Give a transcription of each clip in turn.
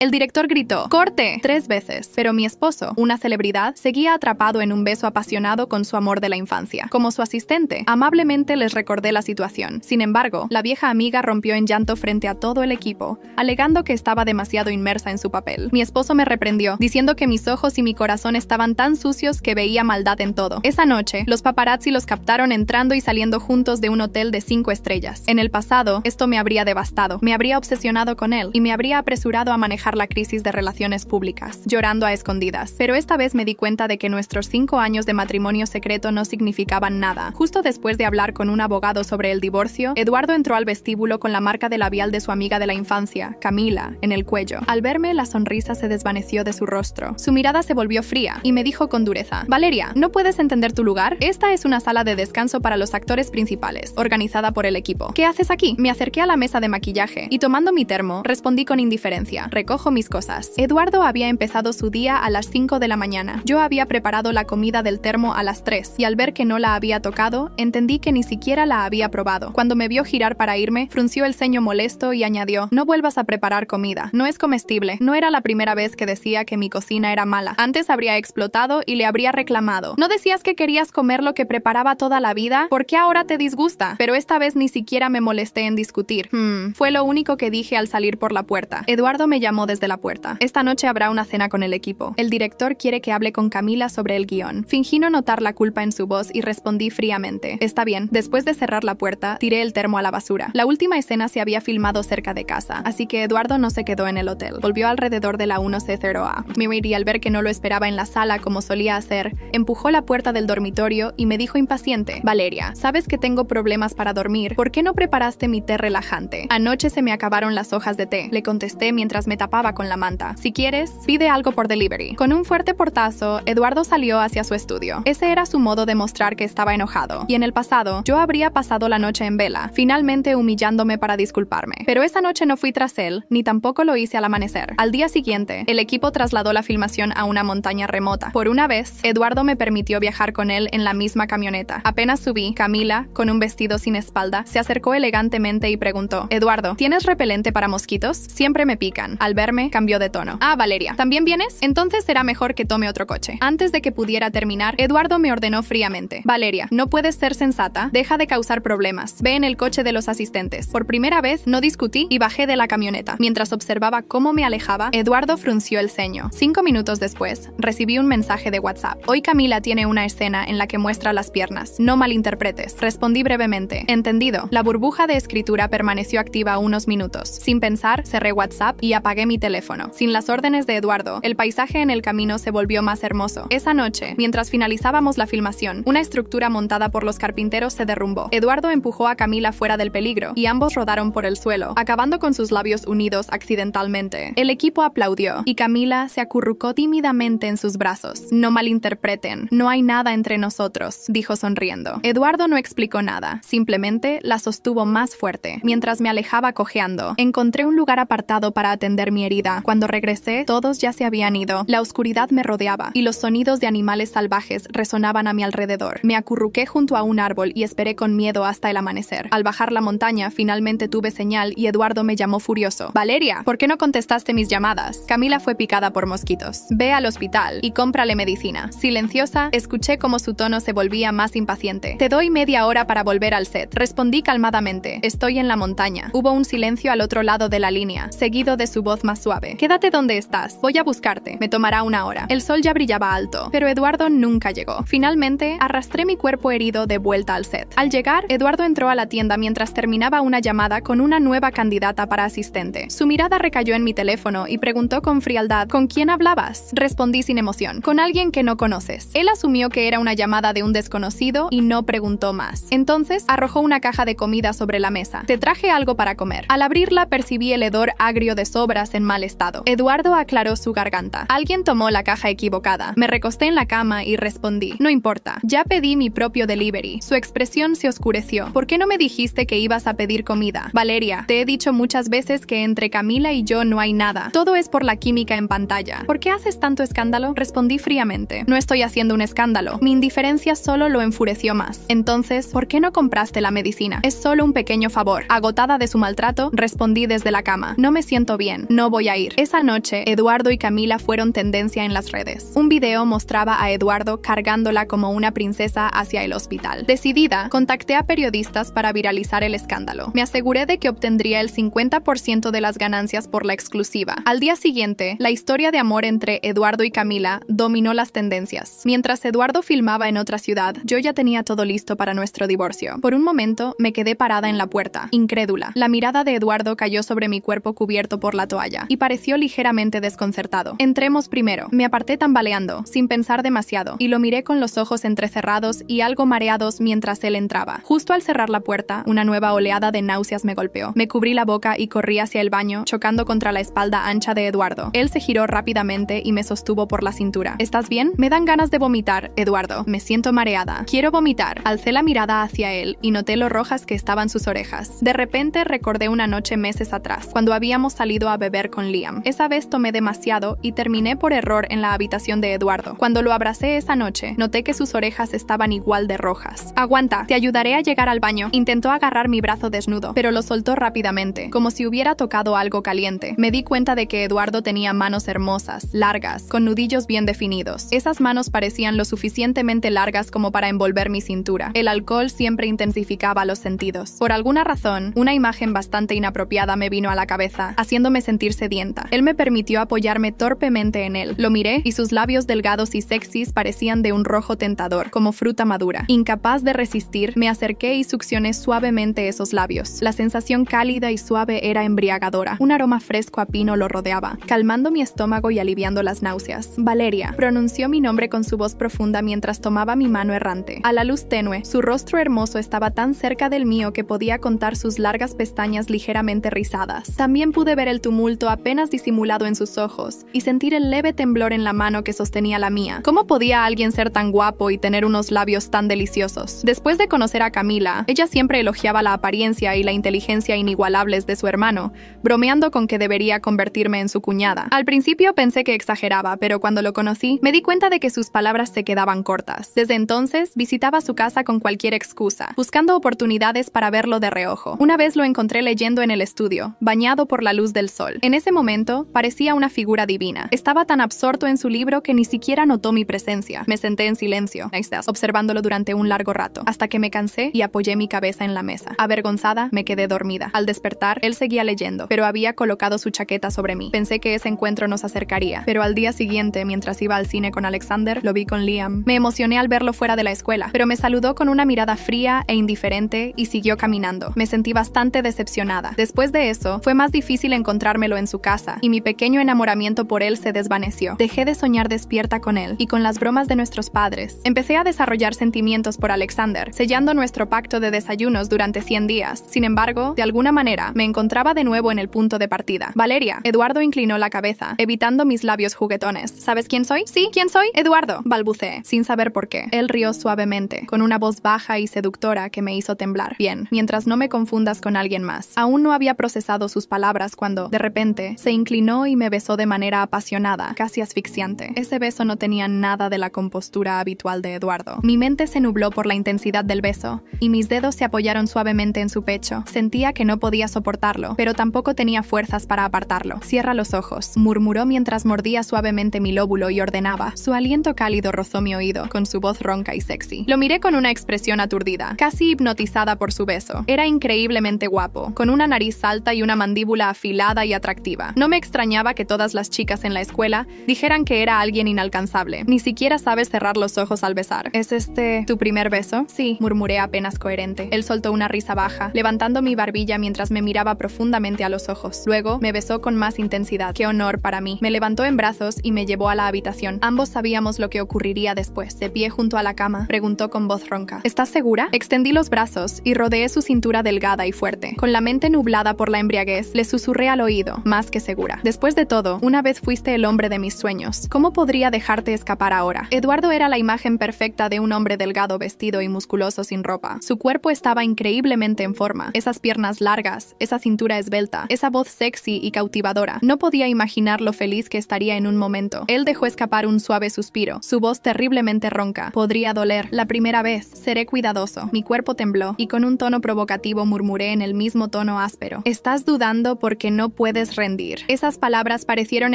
El director gritó, ¡corte!, 3 veces, pero mi esposo, una celebridad, seguía atrapado en un beso apasionado con su amor de la infancia. Como su asistente, amablemente les recordé la situación. Sin embargo, la vieja amiga rompió en llanto frente a todo el equipo, alegando que estaba demasiado inmersa en su papel. Mi esposo me reprendió, diciendo que mis ojos y mi corazón estaban tan sucios que veía maldad en todo. Esa noche, los paparazzi los captaron entrando y saliendo juntos de un hotel de 5 estrellas. En el pasado, esto me habría devastado, me habría obsesionado con él y me habría apresurado a manejar la crisis de relaciones públicas, llorando a escondidas. Pero esta vez me di cuenta de que nuestros 5 años de matrimonio secreto no significaban nada. Justo después de hablar con un abogado sobre el divorcio, Eduardo entró al vestíbulo con la marca de labial de su amiga de la infancia, Camila, en el cuello. Al verme, la sonrisa se desvaneció de su rostro. Su mirada se volvió fría y me dijo con dureza, Valeria, ¿no puedes entender tu lugar? Esta es una sala de descanso para los actores principales, organizada por el equipo. ¿Qué haces aquí? Me acerqué a la mesa de maquillaje y tomando mi termo, respondí con indiferencia. Recojo mis cosas. Eduardo había empezado su día a las 5 de la mañana. Yo había preparado la comida del termo a las 3 y al ver que no la había tocado, entendí que ni siquiera la había probado. Cuando me vio girar para irme, frunció el ceño molesto y añadió, no vuelvas a preparar comida. No es comestible. No era la primera vez que decía que mi cocina era mala. Antes habría explotado y le habría reclamado. ¿No decías que querías comer lo que preparaba toda la vida? ¿Por qué ahora te disgusta? Pero esta vez ni siquiera me molesté en discutir. Fue lo único que dije al salir por la puerta. Eduardo me llamó desde la puerta. Esta noche habrá una cena con el equipo. El director quiere que hable con Camila sobre el guión. Fingí no notar la culpa en su voz y respondí fríamente. Está bien. Después de cerrar la puerta, tiré el termo a la basura. La última escena se había filmado cerca de casa, así que Eduardo no se quedó en el hotel. Volvió alrededor de la 1C0A. Mary, al ver que no lo esperaba en la sala como solía hacer, empujó la puerta del dormitorio y me dijo impaciente, Valeria, sabes que tengo problemas para dormir. ¿Por qué no preparaste mi té relajante? Anoche se me acabaron las hojas de té. Le contesté mientras me tapaba con la manta. Si quieres, pide algo por delivery. Con un fuerte portazo, Eduardo salió hacia su estudio. Ese era su modo de mostrar que estaba enojado. Y en el pasado, yo habría pasado la noche en vela, finalmente humillándome para disculparme. Pero esa noche no fui tras él, ni tampoco lo hice al amanecer. Al día siguiente, el equipo trasladó la filmación a una montaña remota. Por una vez, Eduardo me permitió viajar con él en la misma camioneta. Apenas subí, Camila, con un vestido sin espalda, se acercó elegantemente y preguntó, Eduardo, ¿tienes repelente para mosquitos? Siempre me pican. Al verme, cambió de tono. Ah, Valeria, ¿también vienes? Entonces será mejor que tome otro coche. Antes de que pudiera terminar, Eduardo me ordenó fríamente. Valeria, no puedes ser sensata. Deja de causar problemas. Ve en el coche de los asistentes. Por primera vez, no discutí y bajé de la camioneta. Mientras observaba cómo me alejaba, Eduardo frunció el ceño. 5 minutos después, recibí un mensaje de WhatsApp. Hoy Camila tiene una escena en la que muestra las piernas. No malinterpretes. Respondí brevemente. Entendido. La burbuja de escritura permaneció activa unos minutos. Sin pensar, cerré WhatsApp y apagué mi teléfono. Sin las órdenes de Eduardo, el paisaje en el camino se volvió más hermoso. Esa noche, mientras finalizábamos la filmación, una estructura montada por los carpinteros se derrumbó. Eduardo empujó a Camila fuera del peligro y ambos rodaron por el suelo, acabando con sus labios unidos accidentalmente. El equipo aplaudió y Camila se acurrucó tímidamente en sus brazos. No malinterpreten, no hay nada entre nosotros, dijo sonriendo. Eduardo no explicó nada, simplemente la sostuvo más fuerte. Mientras me alejaba cojeando, encontré un lugar apartado para atender mi herida. Cuando regresé, todos ya se habían ido. La oscuridad me rodeaba y los sonidos de animales salvajes resonaban a mi alrededor. Me acurruqué junto a un árbol y esperé con miedo hasta el amanecer. Al bajar la montaña, finalmente tuve señal y Eduardo me llamó furioso. Valeria, ¿por qué no contestaste mis llamadas? Camila fue picada por mosquitos. Ve al hospital y cómprale medicina. Silenciosa, escuché cómo su tono se volvía más impaciente. Te doy media hora para volver al set. Respondí calmadamente. Estoy en la montaña. Hubo un silencio al otro lado de la línea, seguido de su voz más suave. Quédate donde estás. Voy a buscarte. Me tomará una hora. El sol ya brillaba alto, pero Eduardo nunca llegó. Finalmente, arrastré mi cuerpo herido de vuelta al set. Al llegar, Eduardo entró a la tienda mientras terminaba una llamada con una nueva candidata para asistente. Su mirada recayó en mi teléfono y preguntó con frialdad, ¿con quién hablabas? Respondí sin emoción, con alguien que no conoces. Él asumió que era una llamada de un desconocido y no preguntó más. Entonces, arrojó una caja de comida sobre la mesa. Te traje algo para comer. Al abrirla, percibí el hedor agrio de sobras en mal estado. Eduardo aclaró su garganta. Alguien tomó la caja equivocada. Me recosté en la cama y respondí, no importa, ya pedí mi propio delivery. Su expresión se oscureció. ¿Por qué no me dijiste que ibas a pedir comida? Valeria, te he dicho muchas veces que entre Camila y yo no hay nada. Todo es por la química en pantalla. ¿Por qué haces tanto escándalo? Respondí fríamente. No estoy haciendo un escándalo. Mi indiferencia solo lo enfureció más. Entonces, ¿por qué no compraste la medicina? Es solo un pequeño favor. Agotada de su maltrato, respondí desde la cama. No me siento bien. No no voy a ir. Esa noche, Eduardo y Camila fueron tendencia en las redes. Un video mostraba a Eduardo cargándola como una princesa hacia el hospital. Decidida, contacté a periodistas para viralizar el escándalo. Me aseguré de que obtendría el 50% de las ganancias por la exclusiva. Al día siguiente, la historia de amor entre Eduardo y Camila dominó las tendencias. Mientras Eduardo filmaba en otra ciudad, yo ya tenía todo listo para nuestro divorcio. Por un momento, me quedé parada en la puerta, incrédula. La mirada de Eduardo cayó sobre mi cuerpo cubierto por la toalla y pareció ligeramente desconcertado. Entremos primero. Me aparté tambaleando, sin pensar demasiado, y lo miré con los ojos entrecerrados y algo mareados mientras él entraba. Justo al cerrar la puerta, una nueva oleada de náuseas me golpeó. Me cubrí la boca y corrí hacia el baño, chocando contra la espalda ancha de Eduardo. Él se giró rápidamente y me sostuvo por la cintura. ¿Estás bien? Me dan ganas de vomitar, Eduardo. Me siento mareada. Quiero vomitar. Alcé la mirada hacia él y noté lo rojas que estaban sus orejas. De repente recordé una noche meses atrás, cuando habíamos salido a beber con Liam. Esa vez tomé demasiado y terminé por error en la habitación de Eduardo. Cuando lo abracé esa noche, noté que sus orejas estaban igual de rojas. Aguanta, te ayudaré a llegar al baño. Intentó agarrar mi brazo desnudo, pero lo soltó rápidamente, como si hubiera tocado algo caliente. Me di cuenta de que Eduardo tenía manos hermosas, largas, con nudillos bien definidos. Esas manos parecían lo suficientemente largas como para envolver mi cintura. El alcohol siempre intensificaba los sentidos. Por alguna razón, una imagen bastante inapropiada me vino a la cabeza, haciéndome sentir sedienta. Él me permitió apoyarme torpemente en él. Lo miré y sus labios delgados y sexys parecían de un rojo tentador, como fruta madura. Incapaz de resistir, me acerqué y succioné suavemente esos labios. La sensación cálida y suave era embriagadora. Un aroma fresco a pino lo rodeaba, calmando mi estómago y aliviando las náuseas. Valeria, pronunció mi nombre con su voz profunda mientras tomaba mi mano errante. A la luz tenue, su rostro hermoso estaba tan cerca del mío que podía contar sus largas pestañas ligeramente rizadas. También pude ver el tumulto apenas disimulado en sus ojos y sentir el leve temblor en la mano que sostenía la mía. ¿Cómo podía alguien ser tan guapo y tener unos labios tan deliciosos? Después de conocer a Camila, ella siempre elogiaba la apariencia y la inteligencia inigualables de su hermano, bromeando con que debería convertirme en su cuñada. Al principio pensé que exageraba, pero cuando lo conocí, me di cuenta de que sus palabras se quedaban cortas. Desde entonces, visitaba su casa con cualquier excusa, buscando oportunidades para verlo de reojo. Una vez lo encontré leyendo en el estudio, bañado por la luz del sol. En ese momento, parecía una figura divina. Estaba tan absorto en su libro que ni siquiera notó mi presencia. Me senté en silencio, observándolo durante un largo rato, hasta que me cansé y apoyé mi cabeza en la mesa. Avergonzada, me quedé dormida. Al despertar, él seguía leyendo, pero había colocado su chaqueta sobre mí. Pensé que ese encuentro nos acercaría, pero al día siguiente, mientras iba al cine con Alexander, lo vi con Liam. Me emocioné al verlo fuera de la escuela, pero me saludó con una mirada fría e indiferente y siguió caminando. Me sentí bastante decepcionada. Después de eso, fue más difícil encontrármelo en su casa, y mi pequeño enamoramiento por él se desvaneció. Dejé de soñar despierta con él y con las bromas de nuestros padres. Empecé a desarrollar sentimientos por Alexander, sellando nuestro pacto de desayunos durante 100 días. Sin embargo, de alguna manera, me encontraba de nuevo en el punto de partida. Valeria. Eduardo inclinó la cabeza, evitando mis labios juguetones. ¿Sabes quién soy? Sí, ¿quién soy? Eduardo, balbuceé, sin saber por qué. Él rió suavemente, con una voz baja y seductora que me hizo temblar. Bien, mientras no me confundas con alguien más. Aún no había procesado sus palabras cuando, de repente, se inclinó y me besó de manera apasionada, casi asfixiante. Ese beso no tenía nada de la compostura habitual de Eduardo. Mi mente se nubló por la intensidad del beso, y mis dedos se apoyaron suavemente en su pecho. Sentía que no podía soportarlo, pero tampoco tenía fuerzas para apartarlo. Cierra los ojos, murmuró mientras mordía suavemente mi lóbulo y ordenaba. Su aliento cálido rozó mi oído, con su voz ronca y sexy. Lo miré con una expresión aturdida, casi hipnotizada por su beso. Era increíblemente guapo, con una nariz alta y una mandíbula afilada y atractiva. No me extrañaba que todas las chicas en la escuela dijeran que era alguien inalcanzable. Ni siquiera sabes cerrar los ojos al besar. ¿Es este tu primer beso? Sí, murmuré apenas coherente. Él soltó una risa baja, levantando mi barbilla mientras me miraba profundamente a los ojos. Luego, me besó con más intensidad. ¡Qué honor para mí! Me levantó en brazos y me llevó a la habitación. Ambos sabíamos lo que ocurriría después. De pie junto a la cama, preguntó con voz ronca. ¿Estás segura? Extendí los brazos y rodeé su cintura delgada y fuerte. Con la mente nublada por la embriaguez, le susurré al oído, más que segura. Después de todo, una vez fuiste el hombre de mis sueños. ¿Cómo podría dejarte escapar ahora? Eduardo era la imagen perfecta de un hombre delgado, vestido y musculoso sin ropa. Su cuerpo estaba increíblemente en forma. Esas piernas largas, esa cintura esbelta, esa voz sexy y cautivadora. No podía imaginar lo feliz que estaría en un momento. Él dejó escapar un suave suspiro, su voz terriblemente ronca. Podría doler. La primera vez. Seré cuidadoso. Mi cuerpo tembló, y con un tono provocativo murmuré en el mismo tono áspero. ¿Estás dudando porque no puedes rendir. Esas palabras parecieron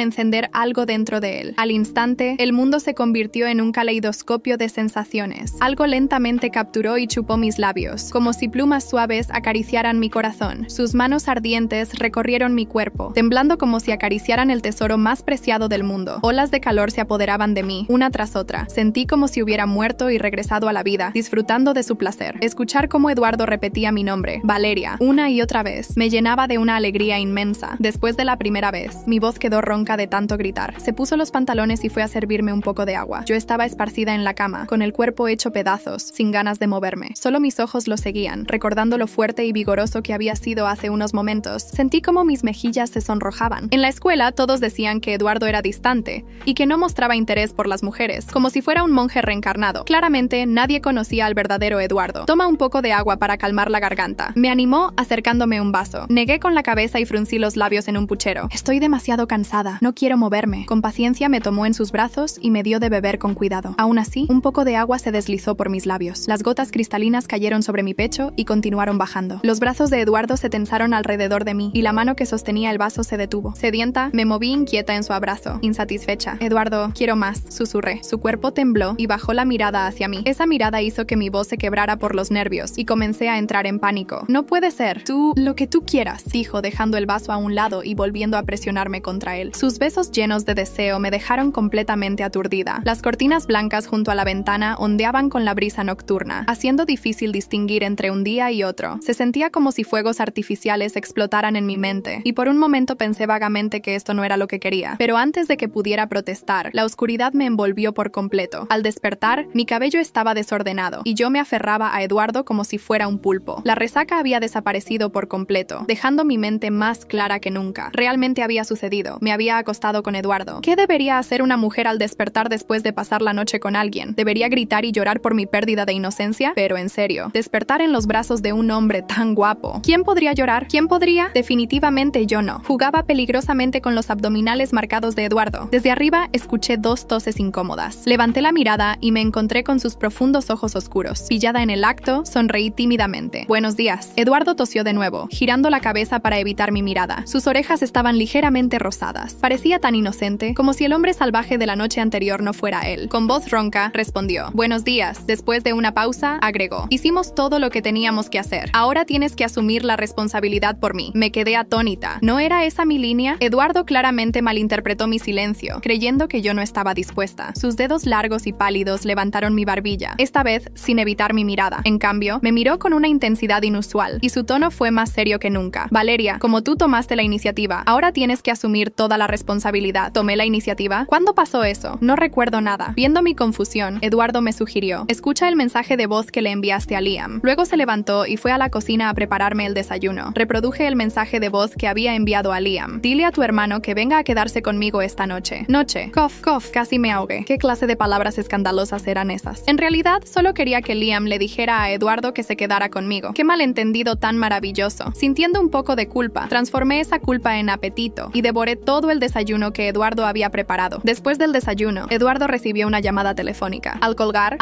encender algo dentro de él. Al instante, el mundo se convirtió en un caleidoscopio de sensaciones. Algo lentamente capturó y chupó mis labios, como si plumas suaves acariciaran mi corazón. Sus manos ardientes recorrieron mi cuerpo, temblando como si acariciaran el tesoro más preciado del mundo. Olas de calor se apoderaban de mí, una tras otra. Sentí como si hubiera muerto y regresado a la vida, disfrutando de su placer. Escuchar cómo Eduardo repetía mi nombre, Valeria, una y otra vez, me llenaba de una alegría inmensa. Después de la primera vez, mi voz quedó ronca de tanto gritar. Se puso los pantalones y fue a servirme un poco de agua. Yo estaba esparcida en la cama, con el cuerpo hecho pedazos, sin ganas de moverme. Solo mis ojos lo seguían, recordando lo fuerte y vigoroso que había sido hace unos momentos. Sentí como mis mejillas se sonrojaban. En la escuela todos decían que Eduardo era distante y que no mostraba interés por las mujeres, como si fuera un monje reencarnado. Claramente nadie conocía al verdadero Eduardo. Toma un poco de agua para calmar la garganta. Me animó acercándome un vaso. Negué con la cabeza y fruncí los labios en un puchero. Estoy demasiado cansada, no quiero moverme. Con paciencia me tomó en sus brazos y me dio de beber con cuidado. Aún así, un poco de agua se deslizó por mis labios. Las gotas cristalinas cayeron sobre mi pecho y continuaron bajando. Los brazos de Eduardo se tensaron alrededor de mí y la mano que sostenía el vaso se detuvo. Sedienta, me moví inquieta en su abrazo, insatisfecha. Eduardo, quiero más, susurré. Su cuerpo tembló y bajó la mirada hacia mí. Esa mirada hizo que mi voz se quebrara por los nervios y comencé a entrar en pánico. No puede ser. Lo que tú quieras, dijo, dejando el vaso a un lado y volviendo a presionarme contra él. Sus besos llenos de deseo me dejaron completamente aturdida. Las cortinas blancas junto a la ventana ondeaban con la brisa nocturna, haciendo difícil distinguir entre un día y otro. Se sentía como si fuegos artificiales explotaran en mi mente, y por un momento pensé vagamente que esto no era lo que quería. Pero antes de que pudiera protestar, la oscuridad me envolvió por completo. Al despertar, mi cabello estaba desordenado, y yo me aferraba a Eduardo como si fuera un pulpo. La resaca había desaparecido por completo, dejando mi mente más clara que nunca. Realmente había sucedido. Me había acostado con Eduardo. ¿Qué debería hacer una mujer al despertar después de pasar la noche con alguien? ¿Debería gritar y llorar por mi pérdida de inocencia? Pero en serio, despertar en los brazos de un hombre tan guapo. ¿Quién podría llorar? ¿Quién podría? Definitivamente yo no. Jugaba peligrosamente con los abdominales marcados de Eduardo. Desde arriba escuché dos toses incómodas. Levanté la mirada y me encontré con sus profundos ojos oscuros. Pillada en el acto, sonreí tímidamente. Buenos días. Eduardo tosió de nuevo, girando la cabeza para evitar mi mirada. Sus orejas estaban ligeramente rosadas. Parecía tan inocente, como si el hombre salvaje de la noche anterior no fuera él. Con voz ronca, respondió. Buenos días. Después de una pausa, agregó. Hicimos todo lo que teníamos que hacer. Ahora tienes que asumir la responsabilidad por mí. Me quedé atónita. ¿No era esa mi línea? Eduardo claramente malinterpretó mi silencio, creyendo que yo no estaba dispuesta. Sus dedos largos y pálidos levantaron mi barbilla, esta vez sin evitar mi mirada. En cambio, me miró con una intensidad inusual, y su tono fue más serio que nunca. Valeria, como tú tomaste la iniciativa, ahora tienes que asumir toda la responsabilidad. ¿Tomé la iniciativa? ¿Cuándo pasó eso? No recuerdo nada. Viendo mi confusión, Eduardo me sugirió. Escucha el mensaje de voz que le enviaste a Liam. Luego se levantó y fue a la cocina a prepararme el desayuno. Reproduje el mensaje de voz que había enviado a Liam. Dile a tu hermano que venga a quedarse conmigo esta noche. Cough, cough, casi me ahogué. ¿Qué clase de palabras escandalosas eran esas? En realidad, solo quería que Liam le dijera a Eduardo que se quedara conmigo. Qué malentendido tan maravilloso. Sintiendo un poco de culpa, transformé esa culpa en apetito y devoré todo el desayuno que Eduardo había preparado. Después del desayuno, Eduardo recibió una llamada telefónica. Al colgar,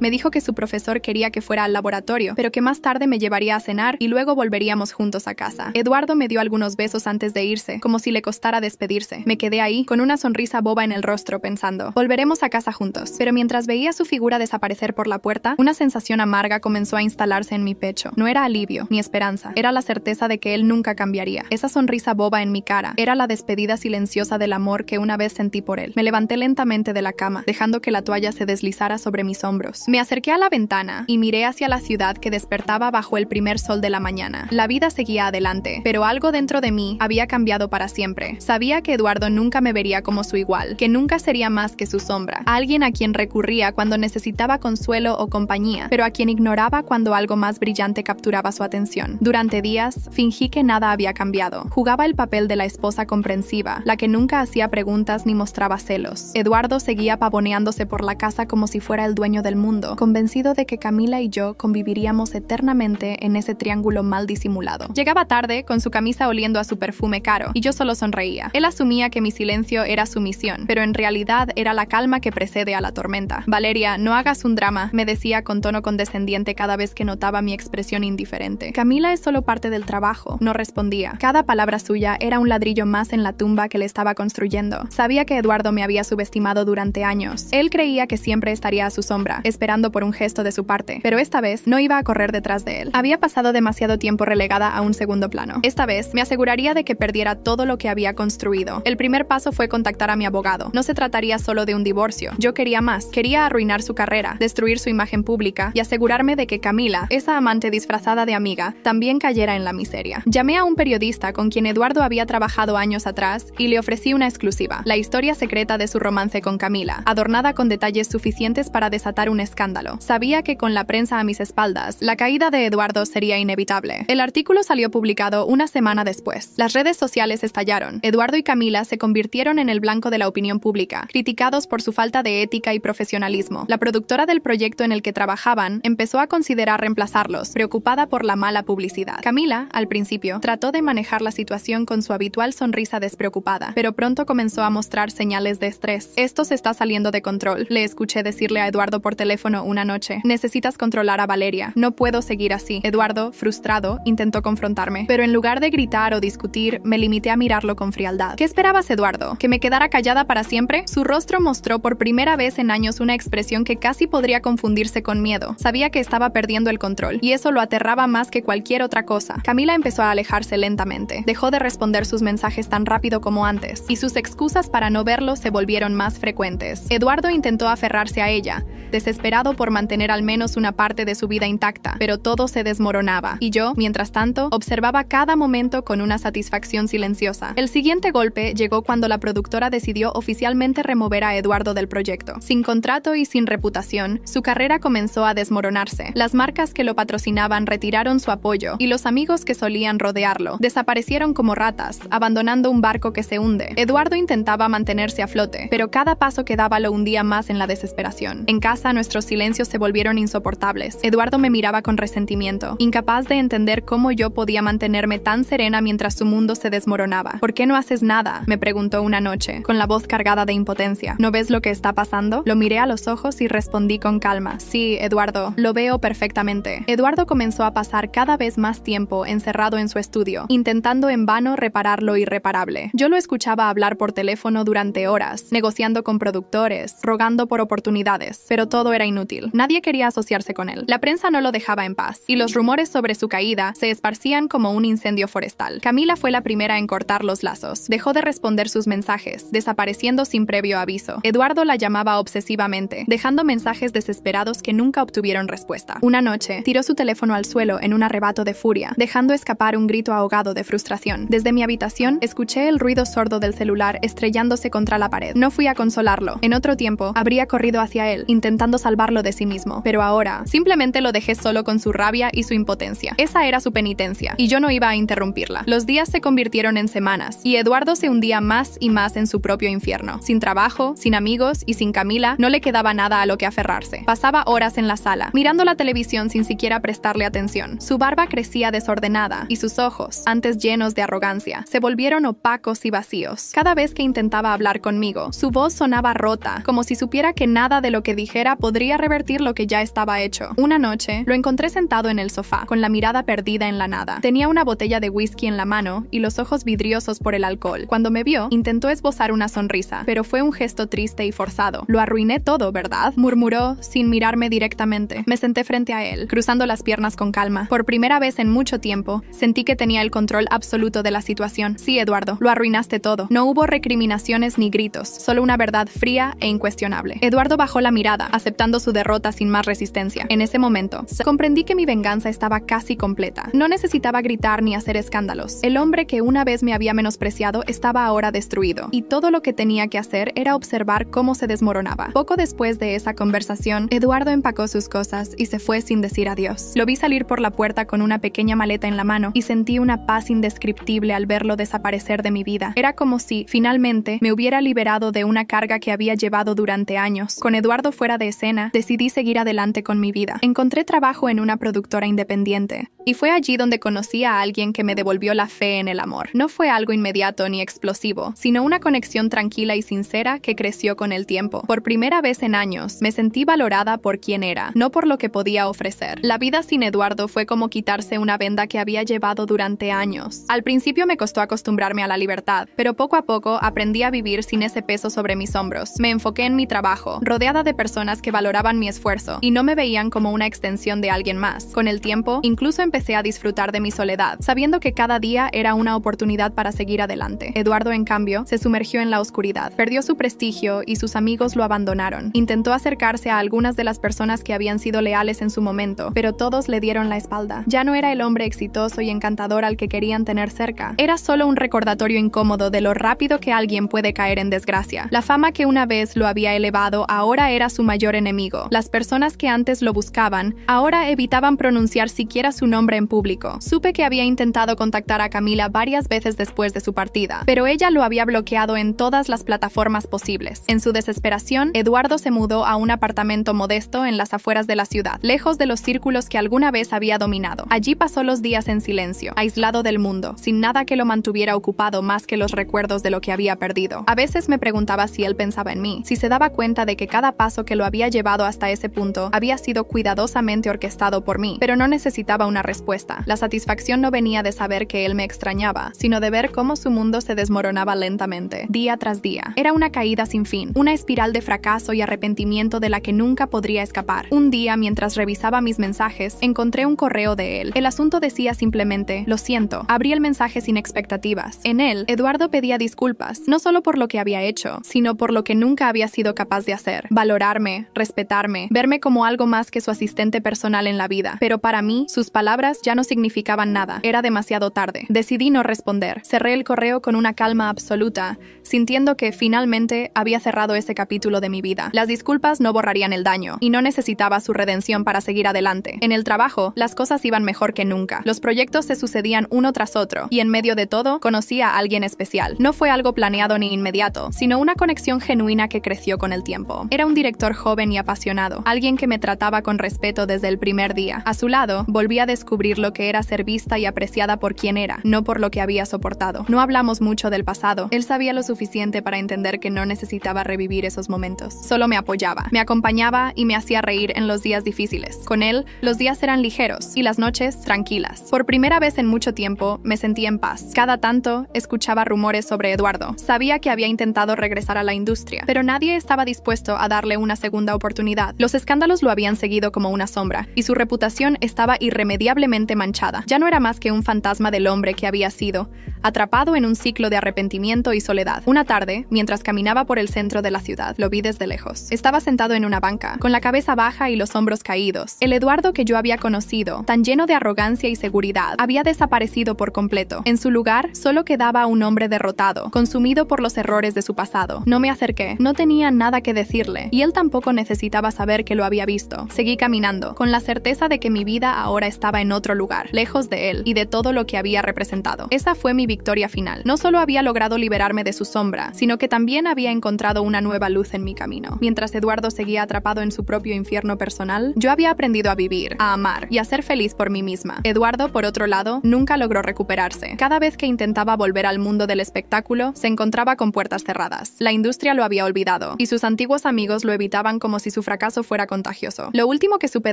me dijo que su profesor quería que fuera al laboratorio, pero que más tarde me llevaría a cenar y luego volveríamos juntos a casa. Eduardo me dio algunos besos antes de irse, como si le costara despedirse. Me quedé ahí, con una sonrisa boba en el rostro, pensando, volveremos a casa juntos. Pero mientras veía su figura desaparecer por la puerta, una sensación amarga comenzó a instalarse en mi pecho. No era alivio, ni esperanza, era la certeza de que él nunca cambiaría. Esa sonrisa boba en mi cara era la despedida silenciosa del amor que una vez sentí por él. Me levanté lentamente de la cama, dejando que la toalla se deslizara sobre mis hombros. Me acerqué a la ventana y miré hacia la ciudad que despertaba bajo el primer sol de la mañana. La vida seguía adelante, pero algo dentro de mí había cambiado para siempre. Sabía que Eduardo nunca me vería como su igual, que nunca sería más que su sombra, alguien a quien recurría cuando necesitaba consuelo o compañía, pero a quien ignoraba cuando algo más brillante capturaba su atención. Durante días, fingí que nada había cambiado. Jugaba el papel de la esposa comprensiva, la que nunca hacía preguntas ni mostraba celos. Eduardo seguía pavoneándose por la casa como si fuera el dueño del mundo, convencido de que Camila y yo conviviríamos eternamente en ese triángulo mal disimulado. Llegaba tarde, con su camisa oliendo a su perfume caro, y yo solo sonreía. Él asumía que mi silencio era sumisión, pero en realidad era la calma que precede a la tormenta. Valeria, no hagas un drama, me decía con tono condescendiente cada vez que notaba mi expresión indiferente. Camila es solo parte del trabajo, no respondía. Cada palabra suya suya era un ladrillo más en la tumba que le estaba construyendo. Sabía que Eduardo me había subestimado durante años. Él creía que siempre estaría a su sombra, esperando por un gesto de su parte, pero esta vez no iba a correr detrás de él. Había pasado demasiado tiempo relegada a un segundo plano. Esta vez me aseguraría de que perdiera todo lo que había construido. El primer paso fue contactar a mi abogado. No se trataría solo de un divorcio. Yo quería más. Quería arruinar su carrera, destruir su imagen pública y asegurarme de que Camila, esa amante disfrazada de amiga, también cayera en la miseria. Llamé a un periodista con quien Eduardo había trabajado años atrás y le ofrecí una exclusiva, la historia secreta de su romance con Camila, adornada con detalles suficientes para desatar un escándalo. Sabía que con la prensa a mis espaldas, la caída de Eduardo sería inevitable. El artículo salió publicado una semana después. Las redes sociales estallaron. Eduardo y Camila se convirtieron en el blanco de la opinión pública, criticados por su falta de ética y profesionalismo. La productora del proyecto en el que trabajaban empezó a considerar reemplazarlos, preocupada por la mala publicidad. Camila, al principio, trató de manejar la situación con su habitual sonrisa despreocupada, pero pronto comenzó a mostrar señales de estrés. Esto se está saliendo de control, le escuché decirle a Eduardo por teléfono una noche. Necesitas controlar a Valeria. No puedo seguir así. Eduardo, frustrado, intentó confrontarme, pero en lugar de gritar o discutir, me limité a mirarlo con frialdad. ¿Qué esperabas, Eduardo? ¿Que me quedara callada para siempre? Su rostro mostró por primera vez en años una expresión que casi podría confundirse con miedo. Sabía que estaba perdiendo el control, y eso lo aterraba más que cualquier otra cosa. Camila empezó a alejarse lentamente. Dejó de responder sus mensajes tan rápido como antes, y sus excusas para no verlo se volvieron más frecuentes. Eduardo intentó aferrarse a ella, desesperado por mantener al menos una parte de su vida intacta, pero todo se desmoronaba, y yo, mientras tanto, observaba cada momento con una satisfacción silenciosa. El siguiente golpe llegó cuando la productora decidió oficialmente remover a Eduardo del proyecto. Sin contrato y sin reputación, su carrera comenzó a desmoronarse. Las marcas que lo patrocinaban retiraron su apoyo, y los amigos que solían rodearlo desaparecieron como ratas, abandonando un barco que se hunde. Eduardo intentaba mantenerse a flote, pero cada paso que daba lo hundía más en la desesperación. En casa, nuestros silencios se volvieron insoportables. Eduardo me miraba con resentimiento, incapaz de entender cómo yo podía mantenerme tan serena mientras su mundo se desmoronaba. ¿Por qué no haces nada?, me preguntó una noche, con la voz cargada de impotencia. ¿No ves lo que está pasando? Lo miré a los ojos y respondí con calma. Sí, Eduardo, lo veo perfectamente. Eduardo comenzó a pasar cada vez más tiempo encerrado en su estudio, intentando en vano reparar lo irreparable. Yo lo escuchaba hablar por teléfono durante horas, negociando con productores, rogando por oportunidades, pero todo era inútil. Nadie quería asociarse con él. La prensa no lo dejaba en paz, y los rumores sobre su caída se esparcían como un incendio forestal. Camila fue la primera en cortar los lazos. Dejó de responder sus mensajes, desapareciendo sin previo aviso. Eduardo la llamaba obsesivamente, dejando mensajes desesperados que nunca obtuvieron respuesta. Una noche, tiró su teléfono al suelo en un arrebato de furia, dejando escapar un grito ahogado de frustración. Desde mi habitación, escuché el ruido sordo del celular estrellándose contra la pared. No fui a consolarlo. En otro tiempo, habría corrido hacia él, intentando salvarlo de sí mismo. Pero ahora, simplemente lo dejé solo con su rabia y su impotencia. Esa era su penitencia, y yo no iba a interrumpirla. Los días se convirtieron en semanas, y Eduardo se hundía más y más en su propio infierno. Sin trabajo, sin amigos y sin Camila, no le quedaba nada a lo que aferrarse. Pasaba horas en la sala, mirando la televisión sin siquiera prestarle atención. Su barba crecía desordenada, y sus ojos, antes llenos de arrogancia, se volvieron opacos y vacíos. Cada vez que intentaba hablar conmigo, su voz sonaba rota, como si supiera que nada de lo que dijera podría revertir lo que ya estaba hecho. Una noche, lo encontré sentado en el sofá, con la mirada perdida en la nada. Tenía una botella de whisky en la mano y los ojos vidriosos por el alcohol. Cuando me vio, intentó esbozar una sonrisa, pero fue un gesto triste y forzado. Lo arruiné todo, ¿verdad?, murmuró, sin mirarme directamente. Me senté frente a él, cruzando las piernas con calma. Por primera vez en mucho tiempo, sentí que tenía el control absoluto de la situación. Sí, Eduardo, lo arruinaste todo. No hubo recriminaciones ni gritos, solo una verdad fría e incuestionable. Eduardo bajó la mirada, aceptando su derrota sin más resistencia. En ese momento, comprendí que mi venganza estaba casi completa. No necesitaba gritar ni hacer escándalos. El hombre que una vez me había menospreciado estaba ahora destruido, y todo lo que tenía que hacer era observar cómo se desmoronaba. Poco después de esa conversación, Eduardo empacó sus cosas y se fue sin decir adiós. Lo vi salir por la puerta con una pequeña maleta en la mano, y sentí una paz indescriptible al verlo desaparecer de mi vida. Era como si, finalmente, me hubiera liberado de una carga que había llevado durante años. Con Eduardo fuera de escena, decidí seguir adelante con mi vida. Encontré trabajo en una productora independiente, y fue allí donde conocí a alguien que me devolvió la fe en el amor. No fue algo inmediato ni explosivo, sino una conexión tranquila y sincera que creció con el tiempo. Por primera vez en años, me sentí valorada por quien era, no por lo que podía ofrecer. La vida sin Eduardo fue como quitarse una venda que había llevado durante años. Al principio principio me costó acostumbrarme a la libertad, pero poco a poco aprendí a vivir sin ese peso sobre mis hombros. Me enfoqué en mi trabajo, rodeada de personas que valoraban mi esfuerzo y no me veían como una extensión de alguien más. Con el tiempo, incluso empecé a disfrutar de mi soledad, sabiendo que cada día era una oportunidad para seguir adelante. Eduardo, en cambio, se sumergió en la oscuridad, perdió su prestigio y sus amigos lo abandonaron. Intentó acercarse a algunas de las personas que habían sido leales en su momento, pero todos le dieron la espalda. Ya no era el hombre exitoso y encantador al que querían tener cerca. Era solo un recordatorio incómodo de lo rápido que alguien puede caer en desgracia. La fama que una vez lo había elevado ahora era su mayor enemigo. Las personas que antes lo buscaban ahora evitaban pronunciar siquiera su nombre en público. Supe que había intentado contactar a Camila varias veces después de su partida, pero ella lo había bloqueado en todas las plataformas posibles. En su desesperación, Eduardo se mudó a un apartamento modesto en las afueras de la ciudad, lejos de los círculos que alguna vez había dominado. Allí pasó los días en silencio, aislado del mundo, sin nada que lo mantuviera ocupado más que los recuerdos de lo que había perdido. A veces me preguntaba si él pensaba en mí, si se daba cuenta de que cada paso que lo había llevado hasta ese punto había sido cuidadosamente orquestado por mí, pero no necesitaba una respuesta. La satisfacción no venía de saber que él me extrañaba, sino de ver cómo su mundo se desmoronaba lentamente, día tras día. Era una caída sin fin, una espiral de fracaso y arrepentimiento de la que nunca podría escapar. Un día, mientras revisaba mis mensajes, encontré un correo de él. El asunto decía simplemente: lo siento. Abrí el mensaje sin expectativas. En él, Eduardo pedía disculpas, no solo por lo que había hecho, sino por lo que nunca había sido capaz de hacer. Valorarme, respetarme, verme como algo más que su asistente personal en la vida. Pero para mí, sus palabras ya no significaban nada. Era demasiado tarde. Decidí no responder. Cerré el correo con una calma absoluta, sintiendo que finalmente había cerrado ese capítulo de mi vida. Las disculpas no borrarían el daño, y no necesitaba su redención para seguir adelante. En el trabajo, las cosas iban mejor que nunca. Los proyectos se sucedían uno tras otro, y en medio de todo, conocí a alguien especial. No fue algo planeado ni inmediato, sino una conexión genuina que creció con el tiempo. Era un director joven y apasionado, alguien que me trataba con respeto desde el primer día. A su lado, volví a descubrir lo que era ser vista y apreciada por quien era, no por lo que había soportado. No hablamos mucho del pasado. Él sabía lo suficiente para entender que no necesitaba revivir esos momentos. Solo me apoyaba, me acompañaba y me hacía reír en los días difíciles. Con él, los días eran ligeros y las noches tranquilas. Por primera vez en mucho tiempo, me sentí en paz. Cada tanto, escuchaba rumores sobre Eduardo. Sabía que había intentado regresar a la industria, pero nadie estaba dispuesto a darle una segunda oportunidad. Los escándalos lo habían seguido como una sombra, y su reputación estaba irremediablemente manchada. Ya no era más que un fantasma del hombre que había sido, atrapado en un ciclo de arrepentimiento y soledad. Una tarde, mientras caminaba por el centro de la ciudad, lo vi desde lejos. Estaba sentado en una banca, con la cabeza baja y los hombros caídos. El Eduardo que yo había conocido, tan lleno de arrogancia y seguridad, había desaparecido por completo. En su lugar, solo quedaba un hombre derrotado, consumido por los errores de su pasado. No me acerqué, no tenía nada que decirle, y él tampoco necesitaba saber que lo había visto. Seguí caminando, con la certeza de que mi vida ahora estaba en otro lugar, lejos de él y de todo lo que había representado. Esa fue mi victoria final. No solo había logrado liberarme de su sombra, sino que también había encontrado una nueva luz en mi camino. Mientras Eduardo seguía atrapado en su propio infierno personal, yo había aprendido a vivir, a amar y a ser feliz por mí misma. Eduardo, por otro lado, nunca logró recuperarse. Cada vez que intentaba volver al mundo del espectáculo, se encontraba con puertas cerradas. La industria lo había olvidado, y sus antiguos amigos lo evitaban como si su fracaso fuera contagioso. Lo último que supe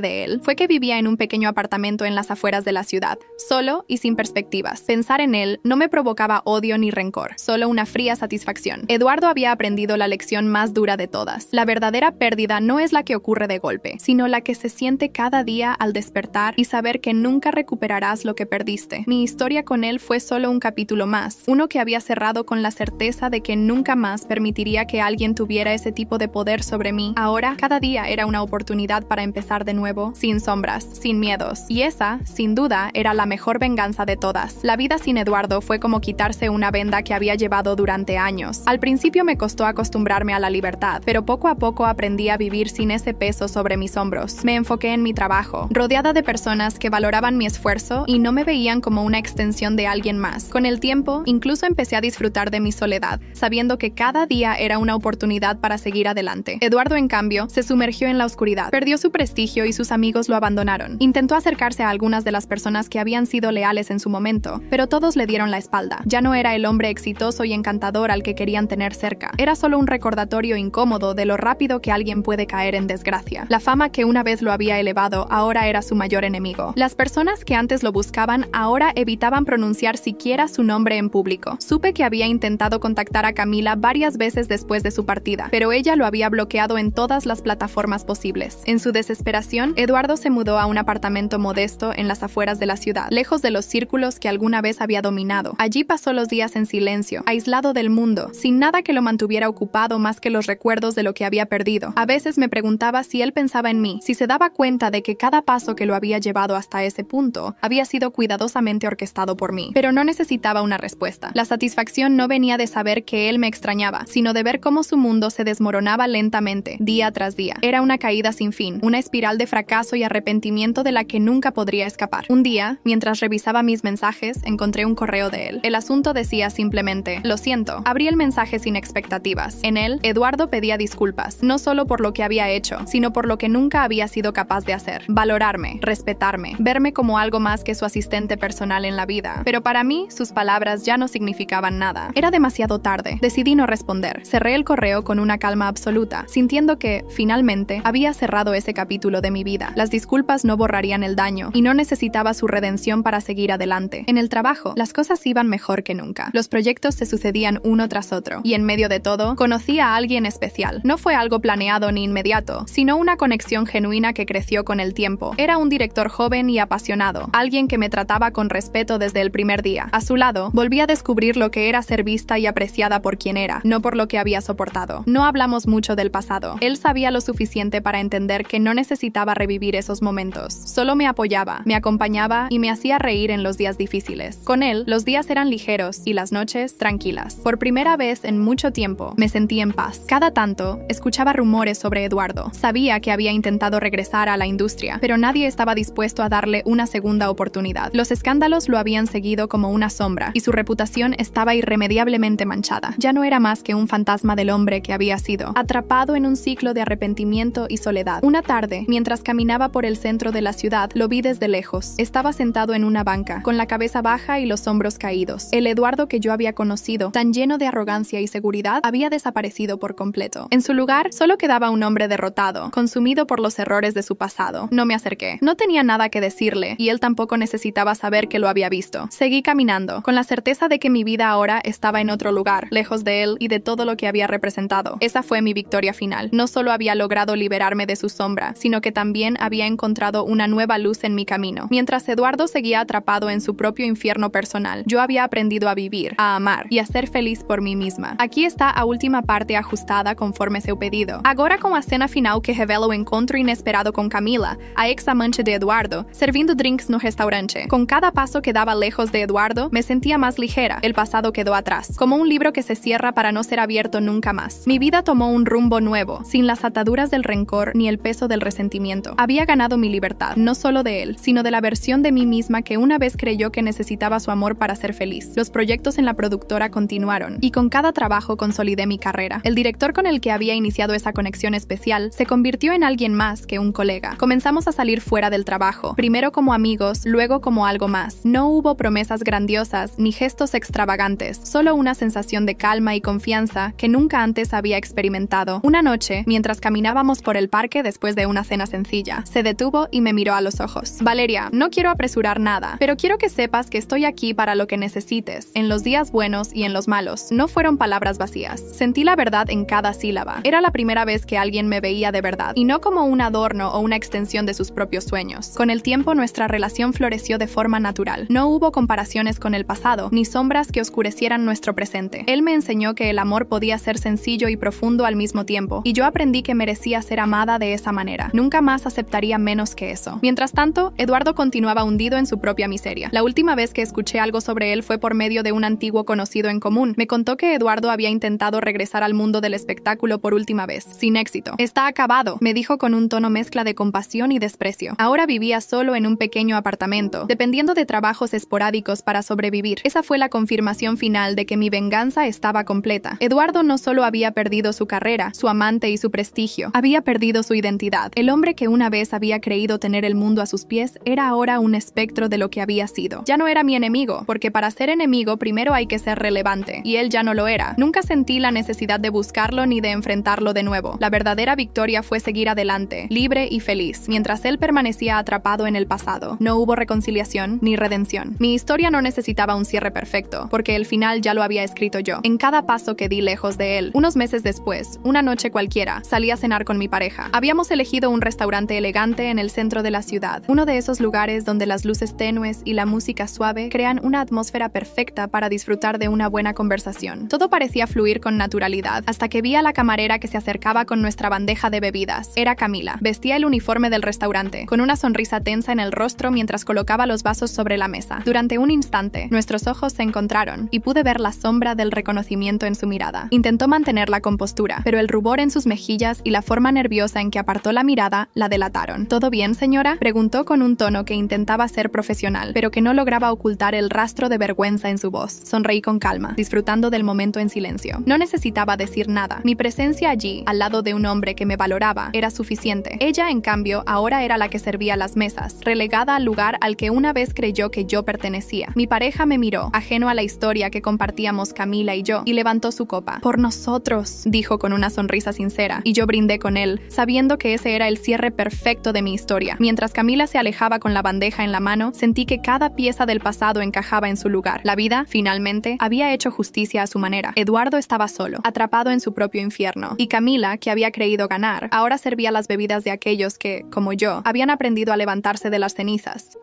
de él fue que vivía en un pequeño apartamento en las afueras de la ciudad, solo y sin perspectivas. Pensar en él no me provocaba odio ni rencor, solo una fría satisfacción. Eduardo había aprendido la lección más dura de todas. La verdadera pérdida no es la que ocurre de golpe, sino la que se siente cada día al despertar y saber que nunca recuperarás lo que perdiste. Mi historia con él fue solo un capítulo más, uno que había cerrado con la certeza de que nunca más permitiría que alguien tuviera ese tipo de poder sobre mí. Ahora, cada día era una oportunidad para empezar de nuevo, sin sombras, sin miedos. Y esa, sin duda, era la mejor venganza de todas. La vida sin Eduardo fue como quitarse una venda que había llevado durante años. Al principio me costó acostumbrarme a la libertad, pero poco a poco aprendí a vivir sin ese peso sobre mis hombros. Me enfoqué en mi trabajo, rodeada de personas que valoraban mi esfuerzo y no me veían como una extensión de alguien más. Con el tiempo, incluso empecé a disfrutar de mi soledad, sabiendo que cada día era una oportunidad para seguir adelante. Eduardo, en cambio, se sumergió en la oscuridad, perdió su prestigio y sus amigos lo abandonaron. Intentó acercarse a algunas de las personas que habían sido leales en su momento, pero todos le dieron la espalda. Ya no era el hombre exitoso y encantador al que querían tener cerca. Era solo un recordatorio incómodo de lo rápido que alguien puede caer en desgracia. La fama que una vez lo había elevado ahora era su mayor enemigo. Las personas que antes lo buscaban ahora evitaban pronunciar siquiera su nombre en público. Supe que había intentado contactar a Camila varias veces después de su partida, pero ella lo había bloqueado en todas las plataformas posibles. En su desesperación, Eduardo se mudó a un apartamento modesto en las afueras de la ciudad, lejos de los círculos que alguna vez había dominado. Allí pasó los días en silencio, aislado del mundo, sin nada que lo mantuviera ocupado más que los recuerdos de lo que había perdido. A veces me preguntaba si él pensaba en mí, si se daba cuenta de que cada paso que lo había llevado hasta ese punto había sido cuidadosamente orquestado por mí. Pero no necesitaba una respuesta. La satisfacción no venía de saber que él me extrañaba, sino de ver cómo su mundo se desmoronaba lentamente, día tras día. Era una caída sin fin, una espiral de fracaso y arrepentimiento de la que nunca podría escapar. Un día, mientras revisaba mis mensajes, encontré un correo de él. El asunto decía simplemente: lo siento. Abrí el mensaje sin expectativas. En él, Eduardo pedía disculpas, no solo por lo que había hecho, sino por lo que nunca había sido capaz de hacer. Valorarme, respetarme, verme como algo más que su asistente personal en la vida. Pero para mí, sus palabras ya no significaban nada. Era demasiado tarde. Decidí no responder. Cerré el correo con una calma absoluta, sintiendo que, finalmente, había cerrado ese capítulo de mi vida. Las disculpas no borrarían el daño, y no necesitaba su redención para seguir adelante. En el trabajo, las cosas iban mejor que nunca. Los proyectos se sucedían uno tras otro, y en medio de todo, conocí a alguien especial. No fue algo planeado ni inmediato, sino una conexión genuina que creció con el tiempo. Era un director joven y apasionado, alguien que me trataba con respeto desde el primer día. A su lado, volví a descubrir lo que era ser vista y apreciada por quien era, no por lo que había soportado. No hablamos mucho del pasado. Él sabía lo suficiente para entender que no necesitaba revivir esos momentos. Solo me apoyaba, me acompañaba y me hacía reír en los días difíciles. Con él, los días eran ligeros y las noches tranquilas. Por primera vez en mucho tiempo, me sentí en paz. Cada tanto, escuchaba rumores sobre Eduardo. Sabía que había intentado regresar a la industria, pero nadie estaba dispuesto a darle una segunda oportunidad. Los escándalos lo habían seguido como una sombra, y su reputación estaba irremediablemente manchada. Ya no era más que un fantasma del hombre que había sido, atrapado en un ciclo de arrepentimiento y soledad. Una tarde, mientras caminaba por el centro de la ciudad, lo vi desde lejos. Estaba sentado en una banca, con la cabeza baja y los hombros caídos. El Eduardo que yo había conocido, tan lleno de arrogancia y seguridad, había desaparecido por completo. En su lugar, solo quedaba un hombre derrotado, consumido por los errores de su pasado. No me acerqué. No tenía nada que decirle, y él tampoco necesitaba saber que lo había visto. Seguí caminando, con la certeza de que mi vida ahora estaba en otro lugar, lejos de él y de todo lo que había representado. Esa fue mi victoria final. No solo había logrado liberarme de su sombra, sino que también había encontrado una nueva luz en mi camino. Mientras Eduardo seguía atrapado en su propio infierno personal, yo había aprendido a vivir, a amar y a ser feliz por mí misma. Aqui está a última parte ajustada conforme seu pedido. Agora, com a cena final que revela o encontro inesperado com Camila, a ex-amante de Eduardo, servindo drinks no restaurante. Con cada paso que daba lejos de Eduardo, me sentía más ligera. El pasado quedó atrás, como un libro que se cierra para no ser abierto nunca más. Mi vida tomó un rumbo nuevo, sin las ataduras del rencor ni el peso del resentimiento. Había ganado mi libertad, no solo de él, sino de la versión de mí misma que una vez creyó que necesitaba su amor para ser feliz. Los proyectos en la productora continuaron, y con cada trabajo consolidé mi carrera. El director con el que había iniciado esa conexión especial se convirtió en alguien más que un colega. Comenzamos a salir fuera del trabajo, primero como amigos, luego como algo más. No hubo promesas grandiosas ni gestos extravagantes, solo una sensación de calma y confianza que nunca antes había experimentado. Una noche, mientras caminábamos por el parque después de una cena sencilla, se detuvo y me miró a los ojos. Valeria, no quiero apresurar nada, pero quiero que sepas que estoy aquí para lo que necesites, en los días buenos y en los malos. No fueron palabras vacías. Sentí la verdad en cada sílaba. Era la primera vez que alguien me veía de verdad, y no como un adorno o una extensión de sus propios sueños. Con el tiempo, nuestra relación floreció de forma natural. No hubo comparaciones con el pasado, ni sombras que oscurecieran nuestro presente. Él me enseñó que el amor podía ser sencillo y profundo al mismo tiempo, y yo aprendí que merecía ser amada de esa manera. Nunca más aceptaría menos que eso. Mientras tanto, Eduardo continuaba hundido en su propia miseria. La última vez que escuché algo sobre él fue por medio de un antiguo conocido en común. Me contó que Eduardo había intentado regresar al mundo del espectáculo por última vez, sin éxito. Está acabado, me dijo con un tono mezcla de compasión y desprecio. Ahora vivía solo en un pequeño apartamento, dependiendo de trabajos esporádicos para sobrevivir. Esa fue la confirmación final de que mi venganza estaba completa. Eduardo no solo había perdido su carrera, su amante y su prestigio, había perdido su identidad. El hombre que una vez había creído tener el mundo a sus pies era ahora un espectro de lo que había sido. Ya no era mi enemigo, porque para ser enemigo primero hay que ser relevante, y él ya no lo era. Nunca sentí la necesidad de buscarlo ni de enfrentarlo de nuevo. La verdadera victoria fue seguir adelante, libre y feliz, mientras él permanecía atrapado en el pasado. No hubo reconciliación ni redención. Mi historia no necesitaba un cierre perfecto, porque el final ya lo había escrito yo, en cada paso que di lejos de él. Unos meses después, una noche cualquiera, salí a cenar con mi pareja. Habíamos elegido un restaurante elegante en el centro de la ciudad, uno de esos lugares donde las luces tenues y la música suave crean una atmósfera perfecta para disfrutar de una buena conversación. Todo parecía fluir con naturalidad, hasta que vi a la camarera que se acercaba con nuestra bandeja de bebidas. Era Camila. Vestía el uniforme del restaurante, con una sonrisa tensa en el rostro mientras colocaba los vasos sobre la mesa. Durante un instante, nuestros ojos se encontraron, y pude ver la sombra del reconocimiento en su mirada. Intentó mantener la compostura, pero el rubor en sus mejillas y la forma nerviosa en que apartó la mirada la delataron. ¿Todo bien, señora?, preguntó con un tono que intentaba ser profesional, pero que no lograba ocultar el rastro de vergüenza en su voz. Sonreí con calma, disfrutando del momento en silencio. No necesitaba decir nada. Mi presencia allí, al lado de un hombre que me valoraba, era suficiente. Ella, en cambio, ahora era la que servía las mesas, relegada al lugar al que una vez creyó que yo pertenecía. Mi pareja me miró, ajeno a la historia que compartíamos Camila y yo, y levantó su copa. «Por nosotros», dijo con una sonrisa sincera, y yo brindé con él, sabiendo que ese era el cierre perfecto de mi historia. Mientras Camila se alejaba con la bandeja en la mano, sentí que cada pieza del pasado encajaba en su lugar. La vida, finalmente, había hecho justicia a su manera. Eduardo estaba solo, atrapado en su propio infierno, y Camila, que había creído ganar, ahora servía las bebidas de aquellos que, como yo, habían aprendido a levantarse de las cenizas.